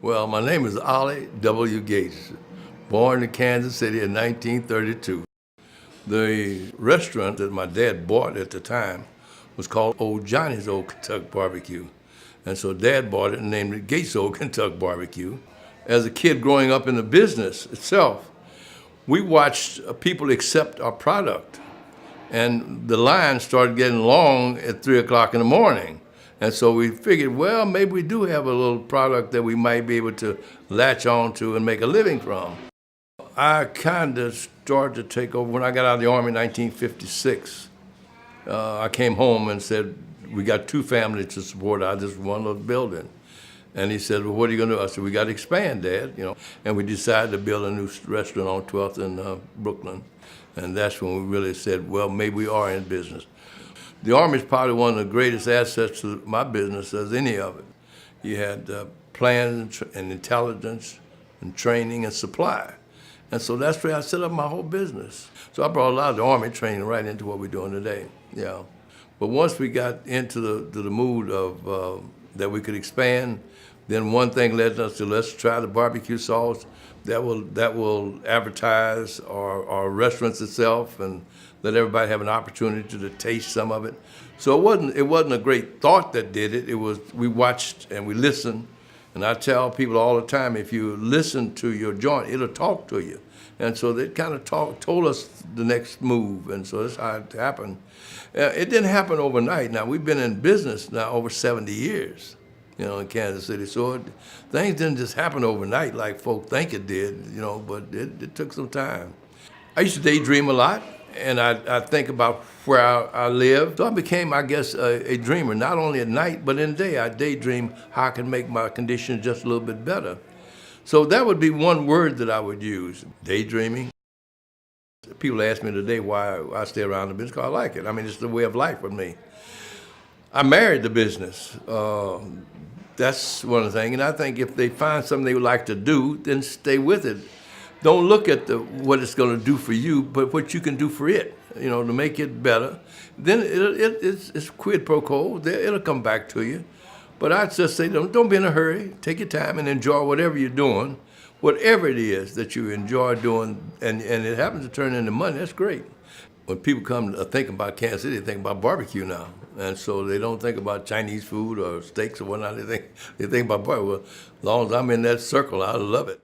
Well, my name is Ollie W. Gates, born in Kansas City in 1932. The restaurant that my dad bought at the time was called Old Johnny's Old Kentucky Barbecue. And so Dad bought it and named it Gates Old Kentucky Barbecue. As a kid growing up in the business itself, we watched people accept our product. And the line started getting long at 3 o'clock in the morning. And so we figured, well, maybe we do have a little product that we might be able to latch on to and make a living from. I kind of started to take over. When I got out of the Army in 1956, I came home and said, we got two families to support out of this one little building. And he said, well, what are you going to do? I said, we got to expand, Dad. And we decided to build a new restaurant on 12th in Brooklyn. And that's when we really said, well, maybe we are in business. The Army is probably one of the greatest assets to my business as any of it. You had plans and intelligence and training and supply. And so that's where I set up my whole business. So I brought a lot of the Army training right into what we're doing today. Yeah. But once we got into the mood of that we could expand, then one thing led us to let's try the barbecue sauce that will advertise our restaurants itself and let everybody have an opportunity to taste some of it. So it wasn't a great thought that did it. It was we watched and we listened. And I tell people all the time, if you listen to your joint, it'll talk to you. And so they kind of told us the next move, and so that's how it happened. It didn't happen overnight. Now, we've been in business now over 70 years, in Kansas City. So things didn't just happen overnight like folk think it did, but it took some time. I used to daydream a lot, and I think about where I live. So I became, I guess, a dreamer, not only at night, but in the day. I daydream how I can make my condition just a little bit better. So that would be one word that I would use, daydreaming. People ask me today why I stay around the business, because I like it. I mean, it's the way of life for me. I married the business. That's one of the things. And I think if they find something they would like to do, then stay with it. Don't look at what it's going to do for you, but what you can do for it, to make it better. Then it's quid pro quo. It'll come back to you. But I'd just say, don't be in a hurry. Take your time and enjoy whatever you're doing, whatever it is that you enjoy doing, and it happens to turn into money. That's great. When people come thinking about Kansas City, they think about barbecue now. And so they don't think about Chinese food or steaks or whatnot. They think about barbecue. Well, as long as I'm in that circle, I love it.